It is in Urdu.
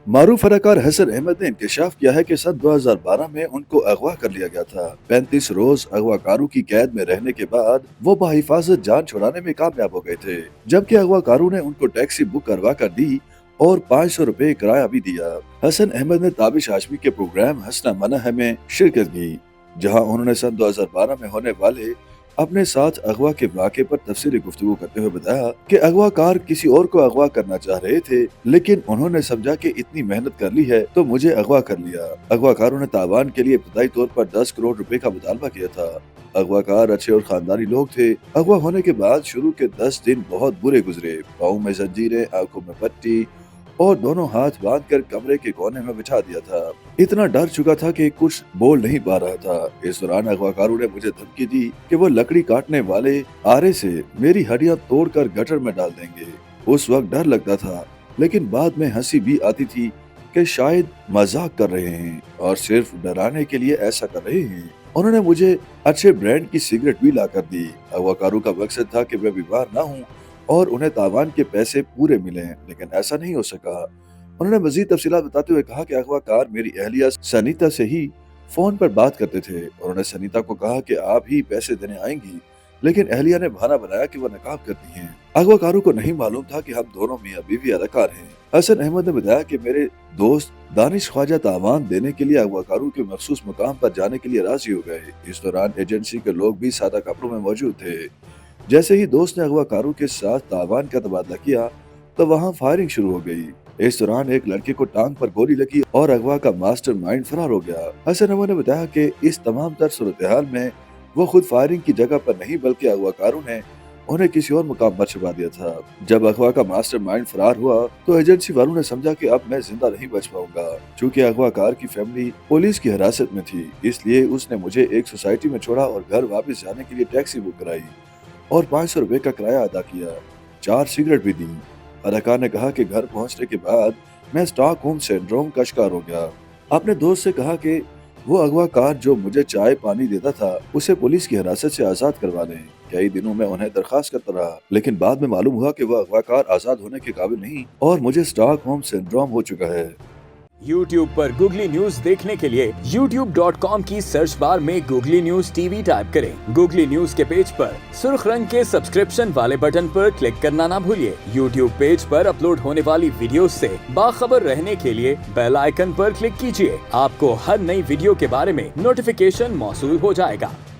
معروف اداکار حسن احمد نے انکشاف کیا ہے کہ سن 2012 میں ان کو اغوا کر لیا گیا تھا۔ 35 روز اغوا کاروں کی قید میں رہنے کے بعد وہ بحفاظت جان چھڑانے میں کامیاب ہو گئے تھے، جبکہ اغوا کاروں نے ان کو ٹیکسی بک کروا کر دی اور 500 روپے کرایہ بھی دیا۔ حسن احمد نے تابش ہاشمی کے پروگرام ہسنا منہ ہے میں شرکت کی، جہاں انہوں نے سن 2012 میں ہونے والے اپنے ساتھ اغوا کے واقعے پر تفصیلی گفتگو کرتے ہوئے بتایا کہ اغوا کار کسی اور کو اغوا کرنا چاہ رہے تھے، لیکن انہوں نے سمجھا کہ اتنی محنت کر لی ہے تو مجھے اغوا کر لیا۔ اغوا کاروں نے تاوان کے لیے ابتدائی طور پر 10 کروڑ روپے کا مطالبہ کیا تھا۔ اغوا کار اچھے اور خاندانی لوگ تھے۔ اغوا ہونے کے بعد شروع کے 10 دن بہت برے گزرے۔ پاؤں میں زنجیریں، آنکھوں میں پٹی اور دونوں ہاتھ باندھ کر کمرے کے کونے میں بٹھا دیا تھا۔ اتنا ڈر چکا تھا کہ کچھ بول نہیں پا رہا تھا۔ اس دوران اغوا کاروں نے مجھے دھمکی دی کہ وہ لکڑی کاٹنے والے آرے سے میری ہڈیاں توڑ کر گٹر میں ڈال دیں گے۔ اس وقت ڈر لگتا تھا، لیکن بعد میں ہنسی بھی آتی تھی کہ شاید مذاق کر رہے ہیں اور صرف ڈرانے کے لیے ایسا کر رہے ہیں۔ انہوں نے مجھے اچھے برانڈ کی سگریٹ بھی لا کر دی۔ اغوا کاروں کا مقصد تھا کہ میں بیمار نہ ہوں اور انہیں تاوان کے پیسے پورے ملیں، لیکن ایسا نہیں ہو سکا۔ انہوں نے مزید تفصیلات بتاتے ہوئے کہا کہ اغوا کار میری اہلیہ سنیتا سے ہی فون پر بات کرتے تھے۔ انہوں نے سنیتا کو کہا کہ آپ ہی پیسے دینے آئیں گی، لیکن اہلیہ نے بہانہ بنایا کہ وہ نقاب کرتی ہیں۔ اغوا کاروں کو نہیں معلوم تھا کہ ہم دونوں میاں بیوی اداکار ہیں۔ حسن احمد نے بتایا کہ میرے دوست دانش خواجہ تاوان دینے کے لیے اغوا کاروں کے مخصوص مقام پر جانے کے لیے راضی ہو گئے۔ اس دوران ایجنسی کے لوگ بھی سادہ کپڑوں میں موجود تھے۔ جیسے ہی دوست نے اغوا کاروں کے ساتھ تاوان کا تبادلہ کیا تو وہاں فائرنگ شروع ہو گئی۔ اس دوران ایک لڑکے کو ٹانگ پر گولی لگی اور اغوا کا ماسٹر مائنڈ فرار ہو گیا۔ حسن احمد نے بتایا کہ اس تمام تر صورتحال میں وہ خود فائرنگ کی جگہ پر نہیں بلکہ اغوا کاروں نے انہیں کسی اور مقام پر چھپا دیا تھا۔ جب اغوا کا ماسٹر مائنڈ فرار ہوا تو ایجنسی والوں نے سمجھا کہ اب میں زندہ نہیں بچ پاؤں گا۔ چونکہ اغوا کار کی فیملی پولیس کی حراست میں تھی، اس لیے اس نے مجھے ایک سوسائٹی میں چھوڑا اور گھر واپس جانے کے لیے ٹیکسی بک کرائی اور 500 روپے کا کرایہ ادا کیا۔ 4 سگریٹ بھی دیں۔ اداکار نے کہا کہ گھر پہنچنے کے بعد میں اسٹاک ہوم سنڈروم کا شکار ہو گیا۔ اپنے دوست سے کہا کہ وہ اغوا کار جو مجھے چائے پانی دیتا تھا اسے پولیس کی حراست سے آزاد کروا لیں۔ کئی دنوں میں انہیں درخواست کرتا رہا، لیکن بعد میں معلوم ہوا کہ وہ اغوا کار آزاد ہونے کے قابل نہیں اور مجھے اسٹاک ہوم سنڈروم ہو چکا ہے۔ YouTube پر گوگلی نیوز دیکھنے کے لیے youtube.com کی سرچ بار میں googly news T V type کریں۔ گوگلی نیوز کے پیج پر سرخ رنگ کے سبسکرپشن والے بٹن پر کلک کرنا نہ بھولیے۔ YouTube پیج پر اپلوڈ ہونے والی ویڈیوز سے باخبر رہنے کے لیے بیل آئیکن پر کلک کیجیے۔ آپ کو ہر نئی ویڈیو کے بارے میں نوٹیفیکیشن موصول ہو جائے گا۔